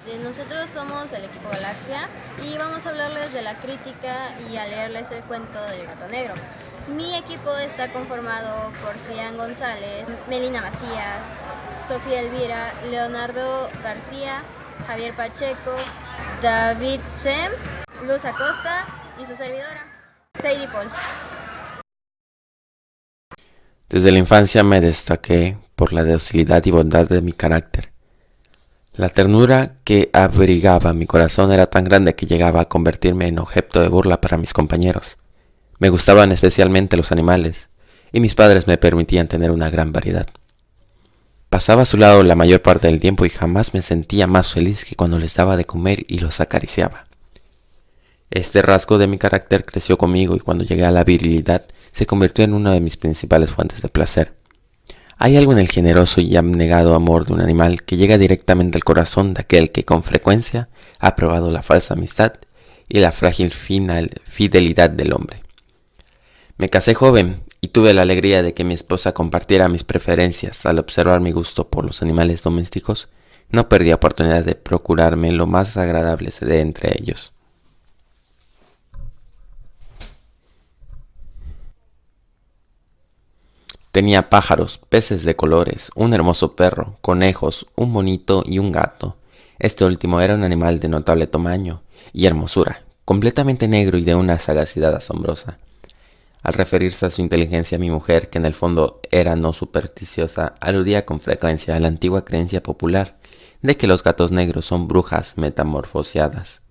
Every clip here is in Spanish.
Nosotros somos el equipo Galaxia y vamos a hablarles de la crítica y a leerles el cuento del gato negro. Mi equipo está conformado por Cian González, Melina Macías, Sofía Elvira, Leonardo García, Javier Pacheco, David Sem, Luz Acosta y su servidora, Sadie Paul. Desde la infancia me destaqué por la docilidad y bondad de mi carácter. La ternura que abrigaba mi corazón era tan grande que llegaba a convertirme en objeto de burla para mis compañeros. Me gustaban especialmente los animales, y mis padres me permitían tener una gran variedad. Pasaba a su lado la mayor parte del tiempo y jamás me sentía más feliz que cuando les daba de comer y los acariciaba. Este rasgo de mi carácter creció conmigo y cuando llegué a la virilidad se convirtió en una de mis principales fuentes de placer. Hay algo en el generoso y abnegado amor de un animal que llega directamente al corazón de aquel que con frecuencia ha probado la falsa amistad y la frágil fidelidad del hombre. Me casé joven y tuve la alegría de que mi esposa compartiera mis preferencias. Al observar mi gusto por los animales domésticos, no perdí oportunidad de procurarme lo más agradable de entre ellos. Tenía pájaros, peces de colores, un hermoso perro, conejos, un monito y un gato. Este último era un animal de notable tamaño y hermosura, completamente negro y de una sagacidad asombrosa. Al referirse a su inteligencia, mi mujer, que en el fondo era no supersticiosa, aludía con frecuencia a la antigua creencia popular de que los gatos negros son brujas metamorfoseadas.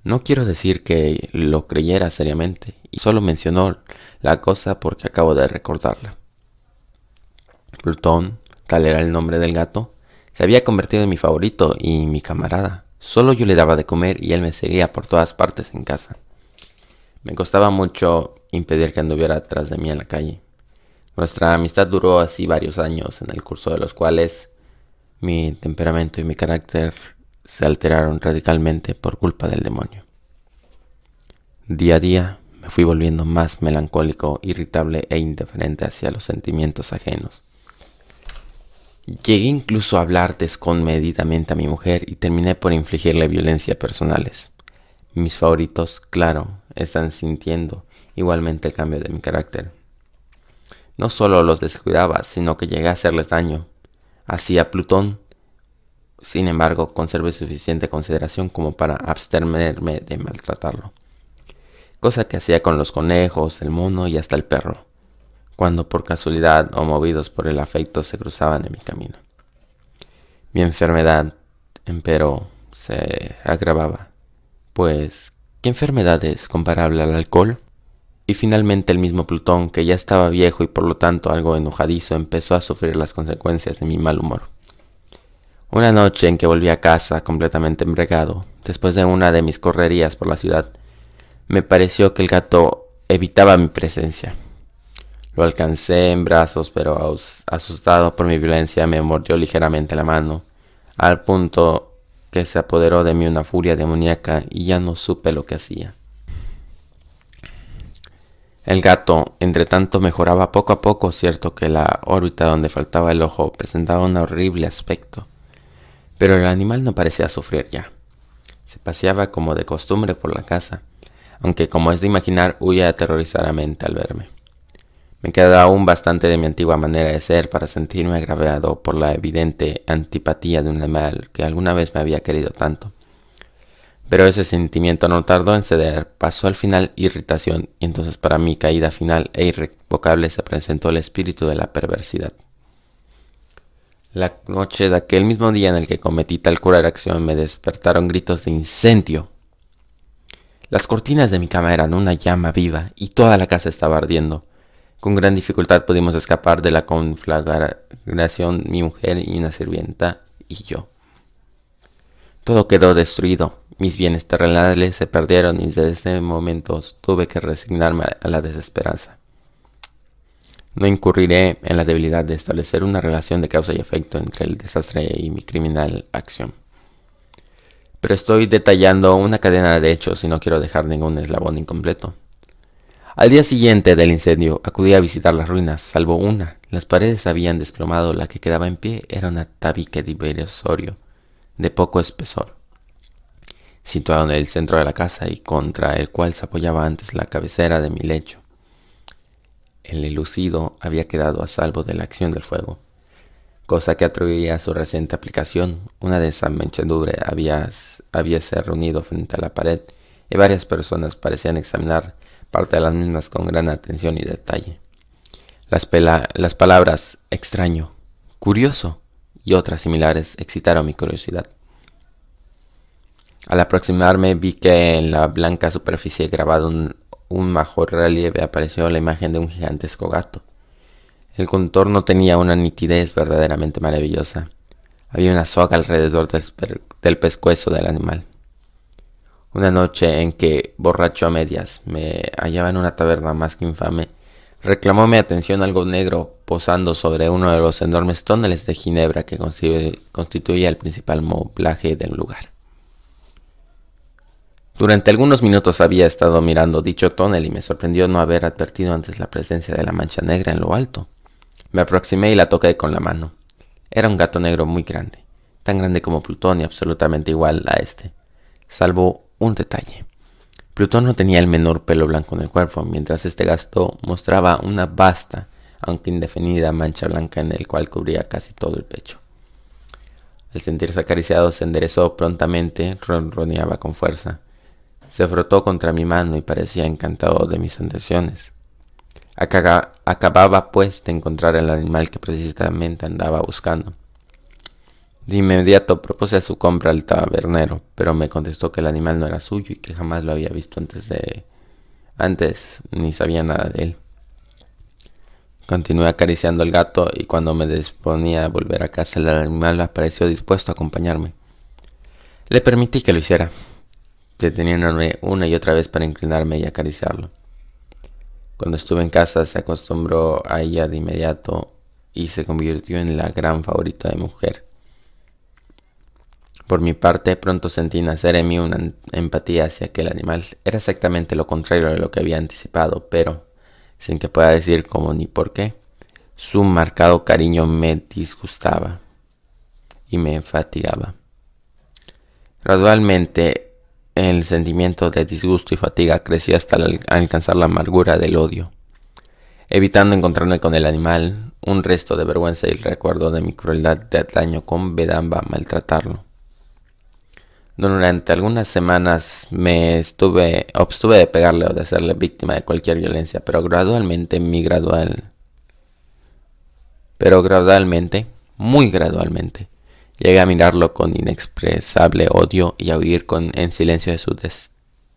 No quiero decir que lo creyera seriamente, y solo mencionó la cosa porque acabo de recordarla. Plutón, tal era el nombre del gato, se había convertido en mi favorito y mi camarada. Solo yo le daba de comer y él me seguía por todas partes en casa. Me costaba mucho impedir que anduviera atrás de mí en la calle. Nuestra amistad duró así varios años, en el curso de los cuales mi temperamento y mi carácter se alteraron radicalmente por culpa del demonio. Día a día me fui volviendo más melancólico, irritable e indiferente hacia los sentimientos ajenos. Llegué incluso a hablar descomedidamente a mi mujer y terminé por infligirle violencia personales. Mis favoritos, claro, están sintiendo igualmente el cambio de mi carácter. No solo los descuidaba, sino que llegué a hacerles daño. Así a Plutón, sin embargo, conservé suficiente consideración como para abstenerme de maltratarlo. Cosa que hacía con los conejos, el mono y hasta el perro, cuando por casualidad o movidos por el afecto se cruzaban en mi camino. Mi enfermedad, empero, se agravaba, pues, ¿qué enfermedad es comparable al alcohol? Y finalmente el mismo Plutón, que ya estaba viejo y por lo tanto algo enojadizo, empezó a sufrir las consecuencias de mi mal humor. Una noche en que volví a casa completamente embriagado, después de una de mis correrías por la ciudad, me pareció que el gato evitaba mi presencia. Lo alcancé en brazos, pero asustado por mi violencia me mordió ligeramente la mano, al punto que se apoderó de mí una furia demoníaca y ya no supe lo que hacía. El gato, entre tanto, mejoraba poco a poco, cierto que la órbita donde faltaba el ojo presentaba un horrible aspecto, pero el animal no parecía sufrir ya. Se paseaba como de costumbre por la casa, aunque como es de imaginar, huía aterrorizadamente al verme. Me quedaba aún bastante de mi antigua manera de ser para sentirme agraviado por la evidente antipatía de un animal que alguna vez me había querido tanto. Pero ese sentimiento no tardó en ceder, pasó al final irritación, y entonces para mi caída final e irrevocable se presentó el espíritu de la perversidad. La noche de aquel mismo día en el que cometí tal cruel acción me despertaron gritos de incendio. Las cortinas de mi cama eran una llama viva y toda la casa estaba ardiendo. Con gran dificultad pudimos escapar de la conflagración mi mujer y una sirvienta y yo. Todo quedó destruido, mis bienes terrenales se perdieron y desde ese momento tuve que resignarme a la desesperanza. No incurriré en la debilidad de establecer una relación de causa y efecto entre el desastre y mi criminal acción. Pero estoy detallando una cadena de hechos y no quiero dejar ningún eslabón incompleto. Al día siguiente del incendio acudí a visitar las ruinas, salvo una. Las paredes habían desplomado, la que quedaba en pie era un tabique divisorio de poco espesor, situado en el centro de la casa y contra el cual se apoyaba antes la cabecera de mi lecho. El enlucido había quedado a salvo de la acción del fuego, cosa que atribuía a su reciente aplicación. Una de esas manchaduras habíase reunido frente a la pared y varias personas parecían examinar parte de las mismas con gran atención y detalle. Las palabras extraño, curioso y otras similares excitaron mi curiosidad. Al aproximarme vi que en la blanca superficie grabado un mejor relieve apareció la imagen de un gigantesco gato. El contorno tenía una nitidez verdaderamente maravillosa. Había una soga alrededor del pescuezo del animal. Una noche en que, borracho a medias, me hallaba en una taberna más que infame, reclamó mi atención algo negro posando sobre uno de los enormes tóneles de ginebra que constituía el principal moblaje del lugar. Durante algunos minutos había estado mirando dicho tonel y me sorprendió no haber advertido antes la presencia de la mancha negra en lo alto. Me aproximé y la toqué con la mano. Era un gato negro muy grande, tan grande como Plutón y absolutamente igual a este, salvo un detalle. Plutón no tenía el menor pelo blanco en el cuerpo, mientras este gato mostraba una vasta, aunque indefinida mancha blanca en el cual cubría casi todo el pecho. Al sentirse acariciado se enderezó prontamente, ronroneaba con fuerza. Se frotó contra mi mano y parecía encantado de mis intenciones. Acababa pues de encontrar el animal que precisamente andaba buscando. De inmediato propuse su compra al tabernero, pero me contestó que el animal no era suyo y que jamás lo había visto antes ni sabía nada de él. Continué acariciando al gato y cuando me disponía a volver a casa el animal apareció dispuesto a acompañarme. Le permití que lo hiciera, deteniéndome una y otra vez para inclinarme y acariciarlo. Cuando estuve en casa se acostumbró a ella de inmediato y se convirtió en la gran favorita de mi mujer. Por mi parte, pronto sentí nacer en mí una empatía hacia aquel animal. Era exactamente lo contrario de lo que había anticipado, pero, sin que pueda decir cómo ni por qué, su marcado cariño me disgustaba y me fatigaba. Gradualmente, el sentimiento de disgusto y fatiga creció hasta alcanzar la amargura del odio. Evitando encontrarme con el animal, un resto de vergüenza y el recuerdo de mi crueldad de antaño convidaba a maltratarlo. Durante algunas semanas me abstuve de pegarle o de hacerle víctima de cualquier violencia, pero gradualmente, muy gradualmente, llegué a mirarlo con inexpresable odio y a huir en silencio de su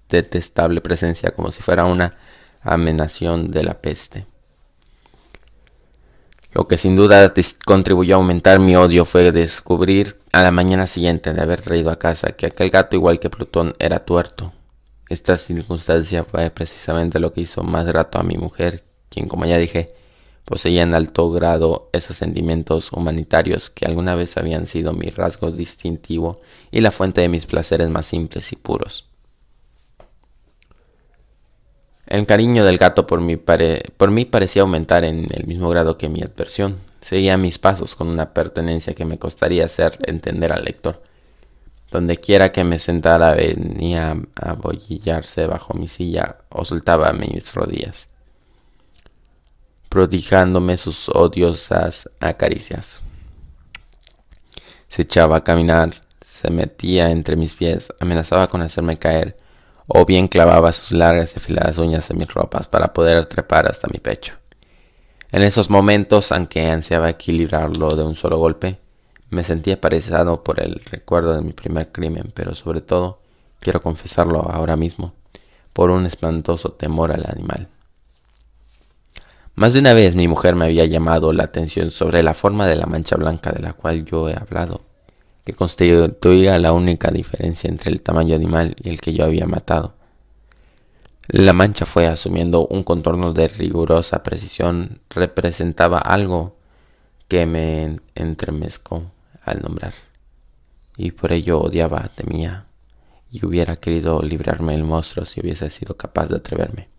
detestable presencia como si fuera una amenación de la peste. Lo que sin duda contribuyó a aumentar mi odio fue descubrir a la mañana siguiente de haber traído a casa que aquel gato, igual que Plutón, era tuerto. Esta circunstancia fue precisamente lo que hizo más grato a mi mujer, quien, como ya dije, poseía en alto grado esos sentimientos humanitarios que alguna vez habían sido mi rasgo distintivo y la fuente de mis placeres más simples y puros. El cariño del gato por mí parecía aumentar en el mismo grado que mi adversión. Seguía mis pasos con una pertenencia que me costaría hacer entender al lector. Donde quiera que me sentara venía a abollillarse bajo mi silla o soltaba mis rodillas, prodigándome sus odiosas acaricias. Se echaba a caminar, se metía entre mis pies, amenazaba con hacerme caer, o bien clavaba sus largas y afiladas uñas en mis ropas para poder trepar hasta mi pecho. En esos momentos, aunque ansiaba equilibrarlo de un solo golpe, me sentía paralizado por el recuerdo de mi primer crimen, pero sobre todo, quiero confesarlo ahora mismo, por un espantoso temor al animal. Más de una vez mi mujer me había llamado la atención sobre la forma de la mancha blanca de la cual yo he hablado, que constituía la única diferencia entre el tamaño animal y el que yo había matado. La mancha fue asumiendo un contorno de rigurosa precisión, representaba algo que me entremezcó al nombrar, y por ello odiaba, temía, y hubiera querido librarme del monstruo si hubiese sido capaz de atreverme.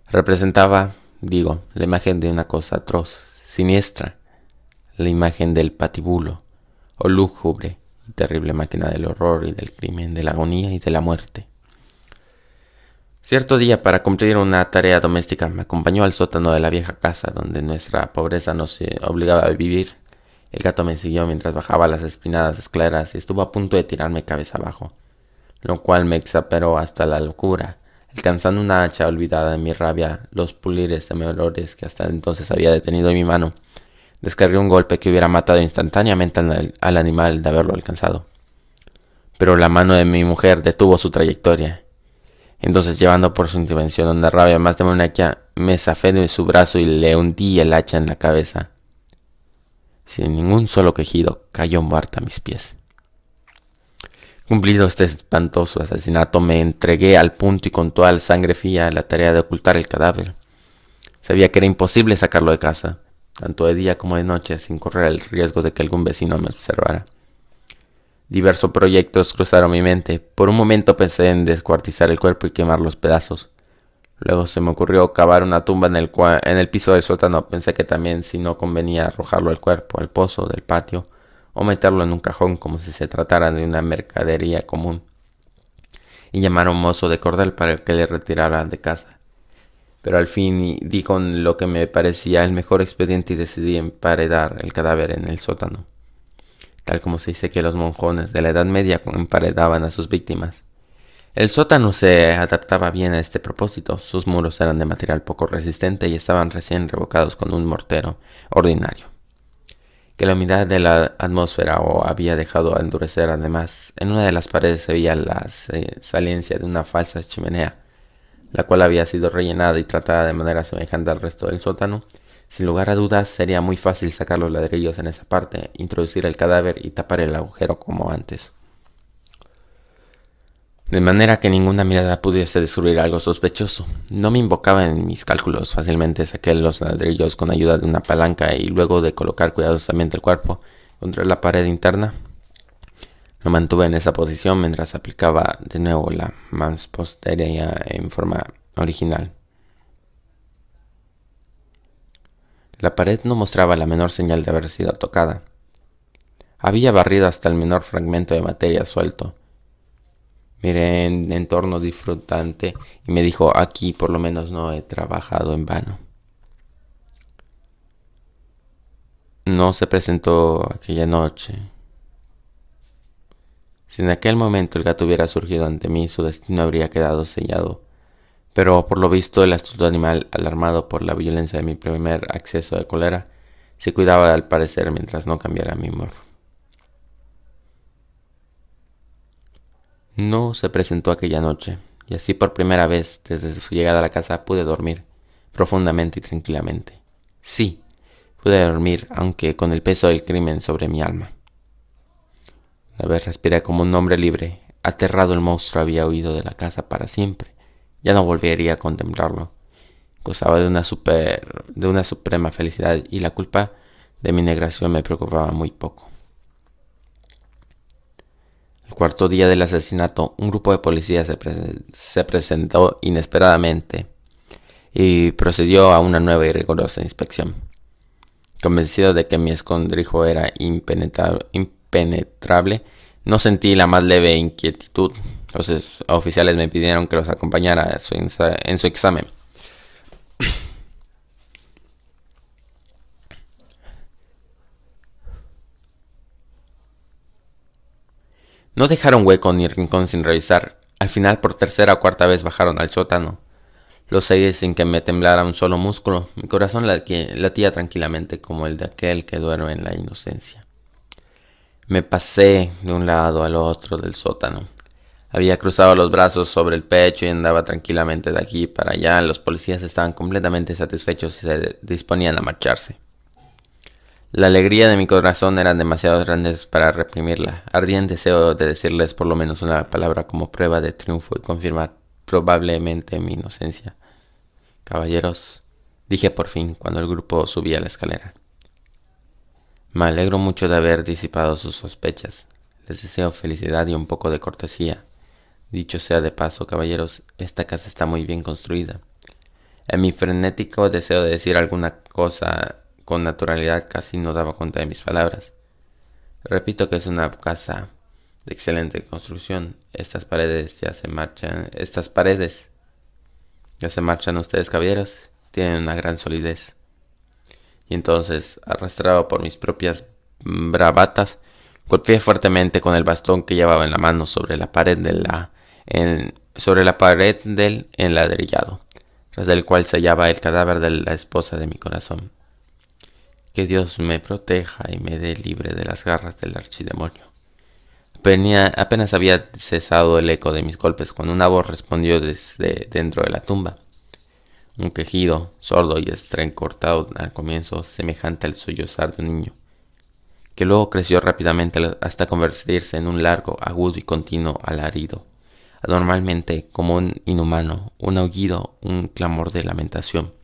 Representaba, la imagen de una cosa atroz, siniestra, la imagen del patíbulo, o lúgubre terrible máquina del horror y del crimen, de la agonía y de la muerte. Cierto día, para cumplir una tarea doméstica, me acompañó al sótano de la vieja casa donde nuestra pobreza nos obligaba a vivir. El gato me siguió mientras bajaba las espinadas escaleras y estuvo a punto de tirarme cabeza abajo, lo cual me exasperó hasta la locura. Alcanzando una hacha olvidada en mi rabia, los pulires temblores que hasta entonces había detenido en mi mano, descargué un golpe que hubiera matado instantáneamente al animal de haberlo alcanzado. Pero la mano de mi mujer detuvo su trayectoria. Entonces, llevando por su intervención una rabia más demoníaca, me zafé de su brazo y le hundí el hacha en la cabeza. Sin ningún solo quejido, cayó muerta a mis pies. Cumplido este espantoso asesinato, me entregué al punto y con toda la sangre fría a la tarea de ocultar el cadáver. Sabía que era imposible sacarlo de casa, tanto de día como de noche, sin correr el riesgo de que algún vecino me observara. Diversos proyectos cruzaron mi mente. Por un momento pensé en descuartizar el cuerpo y quemar los pedazos. Luego se me ocurrió cavar una tumba en el piso del sótano. Pensé que también, si no convenía, arrojarlo al cuerpo, al pozo del patio, o meterlo en un cajón como si se tratara de una mercadería común, y llamar a un mozo de cordel para que le retirara de casa. Pero al fin di con lo que me parecía el mejor expediente y decidí emparedar el cadáver en el sótano, tal como se dice que los monjones de la Edad Media emparedaban a sus víctimas. El sótano se adaptaba bien a este propósito. Sus muros eran de material poco resistente y estaban recién revocados con un mortero ordinario, que la humedad de la atmósfera había dejado endurecer. Además, en una de las paredes se veía la saliencia de una falsa chimenea, la cual había sido rellenada y tratada de manera semejante al resto del sótano. Sin lugar a dudas, sería muy fácil sacar los ladrillos en esa parte, introducir el cadáver y tapar el agujero como antes, de manera que ninguna mirada pudiese descubrir algo sospechoso. No me invocaba en mis cálculos. Fácilmente saqué los ladrillos con ayuda de una palanca y luego de colocar cuidadosamente el cuerpo contra la pared interna, lo mantuve en esa posición mientras aplicaba de nuevo la mampostería en forma original. La pared no mostraba la menor señal de haber sido tocada. Había barrido hasta el menor fragmento de materia suelto. Miré en entorno disfrutante y me dijo: aquí por lo menos no he trabajado en vano. No se presentó aquella noche. Si en aquel momento el gato hubiera surgido ante mí, su destino habría quedado sellado. Pero por lo visto el astuto animal, alarmado por la violencia de mi primer acceso de cólera, se cuidaba al parecer mientras no cambiara mi humor. No se presentó aquella noche, y así por primera vez desde su llegada a la casa pude dormir profundamente y tranquilamente. Sí, pude dormir, aunque con el peso del crimen sobre mi alma. Una vez respiré como un hombre libre. Aterrado, el monstruo había huido de la casa para siempre. Ya no volvería a contemplarlo. Gozaba de una suprema felicidad, y la culpa de mi negación me preocupaba muy poco. El cuarto día del asesinato, un grupo de policías se presentó inesperadamente y procedió a una nueva y rigurosa inspección. Convencido de que mi escondrijo era impenetrable, no sentí la más leve inquietud. Los oficiales me pidieron que los acompañara en su examen. No dejaron hueco ni rincón sin revisar. Al final, por tercera o cuarta vez bajaron al sótano. Lo seguí sin que me temblara un solo músculo. Mi corazón latía tranquilamente como el de aquel que duerme en la inocencia. Me pasé de un lado al otro del sótano. Había cruzado los brazos sobre el pecho y andaba tranquilamente de aquí para allá. Los policías estaban completamente satisfechos y se disponían a marcharse. La alegría de mi corazón era demasiado grande para reprimirla. Ardía en deseo de decirles por lo menos una palabra como prueba de triunfo y confirmar probablemente mi inocencia. Caballeros, dije por fin cuando el grupo subía la escalera, me alegro mucho de haber disipado sus sospechas. Les deseo felicidad y un poco de cortesía. Dicho sea de paso, caballeros, esta casa está muy bien construida. En mi frenético deseo de decir alguna cosa con naturalidad casi no daba cuenta de mis palabras. Repito que es una casa de excelente construcción. Estas paredes ya se marchan ustedes, caballeros. Tienen una gran solidez. Y entonces, arrastrado por mis propias bravatas, golpeé fuertemente con el bastón que llevaba en la mano sobre la pared del enladrillado, tras del cual se hallaba el cadáver de la esposa de mi corazón. Que Dios me proteja y me dé libre de las garras del archidemonio. Apenas había cesado el eco de mis golpes cuando una voz respondió desde dentro de la tumba. Un quejido, sordo y entrecortado al comienzo, semejante al sollozar de un niño, que luego creció rápidamente hasta convertirse en un largo, agudo y continuo alarido, anormalmente como un inhumano, un aullido, un clamor de lamentación.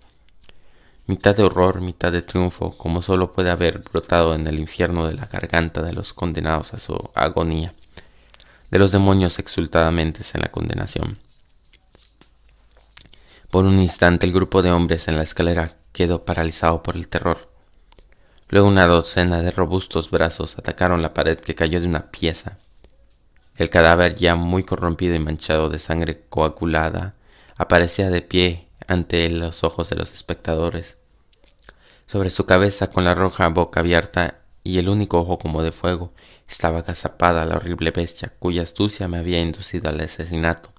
Mitad de horror, mitad de triunfo, como solo puede haber brotado en el infierno de la garganta de los condenados a su agonía, de los demonios exultadamente en la condenación. Por un instante el grupo de hombres en la escalera quedó paralizado por el terror. Luego una docena de robustos brazos atacaron la pared que cayó de una pieza. El cadáver, ya muy corrompido y manchado de sangre coagulada, aparecía de pie ante los ojos de los espectadores. Sobre su cabeza, con la roja boca abierta y el único ojo como de fuego, estaba agazapada la horrible bestia cuya astucia me había inducido al asesinato,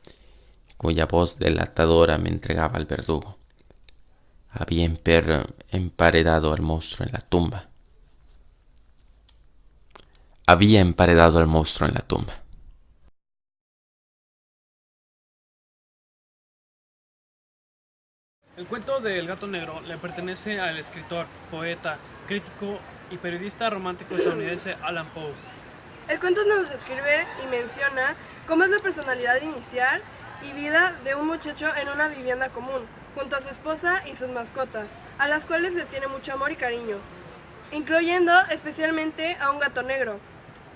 cuya voz delatadora me entregaba al verdugo. Había emparedado al monstruo en la tumba. El cuento del gato negro le pertenece al escritor, poeta, crítico y periodista romántico estadounidense Alan Poe. El cuento nos describe y menciona cómo es la personalidad inicial y vida de un muchacho en una vivienda común, junto a su esposa y sus mascotas, a las cuales le tiene mucho amor y cariño, incluyendo especialmente a un gato negro,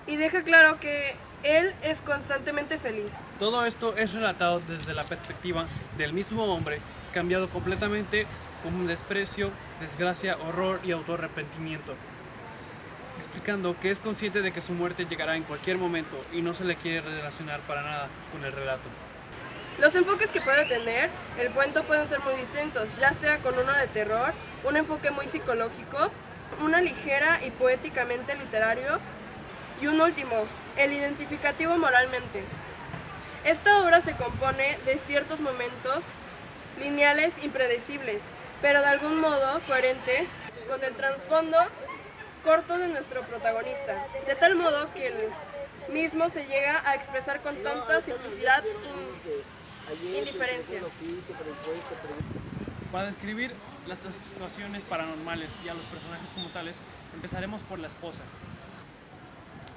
y deja claro que él es constantemente feliz. Todo esto es relatado desde la perspectiva del mismo hombre, cambiado completamente con desprecio, desgracia, horror y autorrepentimiento, explicando que es consciente de que su muerte llegará en cualquier momento y no se le quiere relacionar para nada con el relato. Los enfoques que puede tener el cuento pueden ser muy distintos, ya sea con uno de terror, un enfoque muy psicológico, una ligera y poéticamente literario, y un último, el identificativo moralmente. Esta obra se compone de ciertos momentos lineales impredecibles, pero de algún modo coherentes con el trasfondo corto de nuestro protagonista, de tal modo que el mismo se llega a expresar con tanta simplicidad e indiferencia. Para describir las situaciones paranormales y a los personajes como tales, empezaremos por la esposa.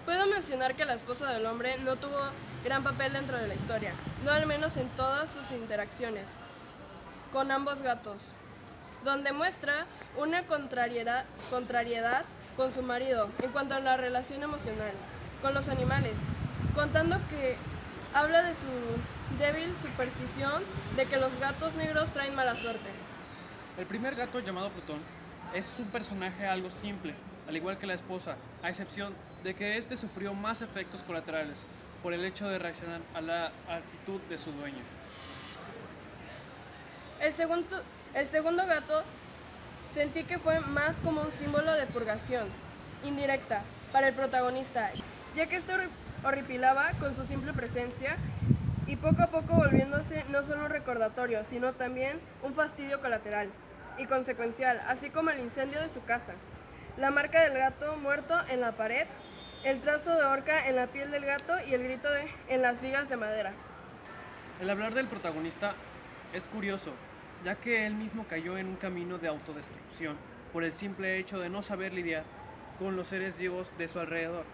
Puedo mencionar que la esposa del hombre no tuvo gran papel dentro de la historia, no al menos en todas sus interacciones con ambos gatos, donde muestra una contrariedad con su marido en cuanto a la relación emocional con los animales, contando que habla de su débil superstición de que los gatos negros traen mala suerte. El primer gato, llamado Plutón, es un personaje algo simple, al igual que la esposa, a excepción de que este sufrió más efectos colaterales por el hecho de reaccionar a la actitud de su dueño. El segundo gato sentí que fue más como un símbolo de purgación indirecta para el protagonista, ya que este horripilaba con su simple presencia y poco a poco volviéndose no solo un recordatorio, sino también un fastidio colateral y consecuencial, así como el incendio de su casa, la marca del gato muerto en la pared, el trazo de horca en la piel del gato y el grito en las vigas de madera. El hablar del protagonista es curioso, ya que él mismo cayó en un camino de autodestrucción por el simple hecho de no saber lidiar con los seres vivos de su alrededor.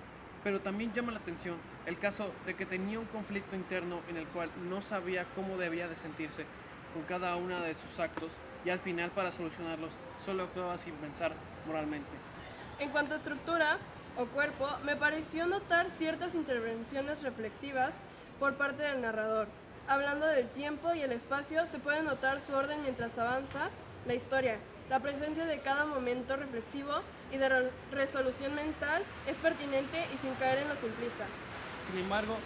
Pero también llama la atención el caso de que tenía un conflicto interno en el cual no sabía cómo debía de sentirse con cada uno de sus actos y al final, para solucionarlos, solo actuaba sin pensar moralmente. En cuanto a estructura o cuerpo, me pareció notar ciertas intervenciones reflexivas por parte del narrador. Hablando del tiempo y el espacio, se puede notar su orden mientras avanza la historia. La presencia de cada momento reflexivo y de resolución mental es pertinente y sin caer en lo simplista. Sin embargo,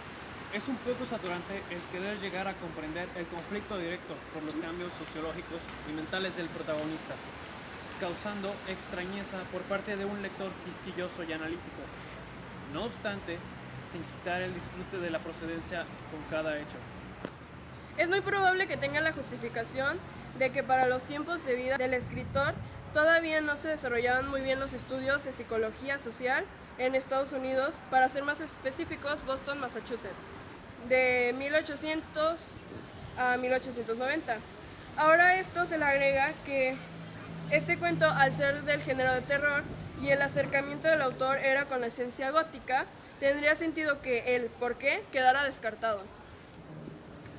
es un poco saturante el querer llegar a comprender el conflicto directo por los cambios sociológicos y mentales del protagonista, causando extrañeza por parte de un lector quisquilloso y analítico. No obstante, sin quitar el disfrute de la procedencia con cada hecho. Es muy probable que tenga la justificación de que para los tiempos de vida del escritor todavía no se desarrollaban muy bien los estudios de psicología social en Estados Unidos, para ser más específicos, Boston, Massachusetts, de 1800 a 1890. Ahora a esto se le agrega que este cuento, al ser del género de terror y el acercamiento del autor era con la esencia gótica, tendría sentido que el por qué quedara descartado.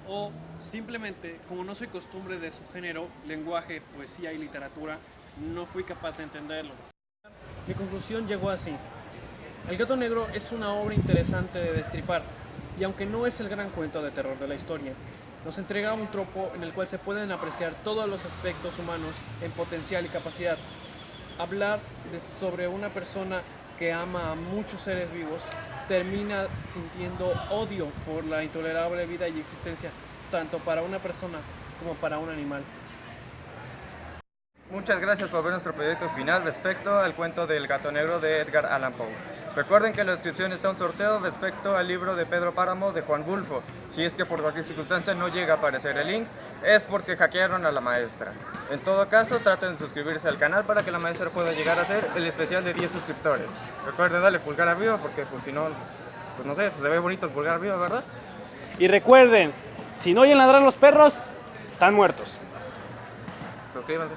O simplemente, como no soy costumbre de su género, lenguaje, poesía y literatura, no fui capaz de entenderlo. Mi conclusión llegó así. El gato negro es una obra interesante de destripar, y aunque no es el gran cuento de terror de la historia, nos entrega un tropo en el cual se pueden apreciar todos los aspectos humanos en potencial y capacidad. Hablar sobre una persona que ama a muchos seres vivos termina sintiendo odio por la intolerable vida y existencia, tanto para una persona como para un animal. Muchas gracias por ver nuestro proyecto final respecto al cuento del gato negro de Edgar Allan Poe. Recuerden que en la descripción está un sorteo respecto al libro de Pedro Páramo de Juan Bulfo. Si es que por cualquier circunstancia no llega a aparecer el link, es porque hackearon a la maestra. En todo caso, traten de suscribirse al canal para que la maestra pueda llegar a hacer el especial de 10 suscriptores. Recuerden darle pulgar arriba porque pues si no, pues no sé, pues se ve bonito el pulgar arriba, ¿verdad? Y recuerden, si no oyen ladrar los perros, están muertos. Suscríbanse.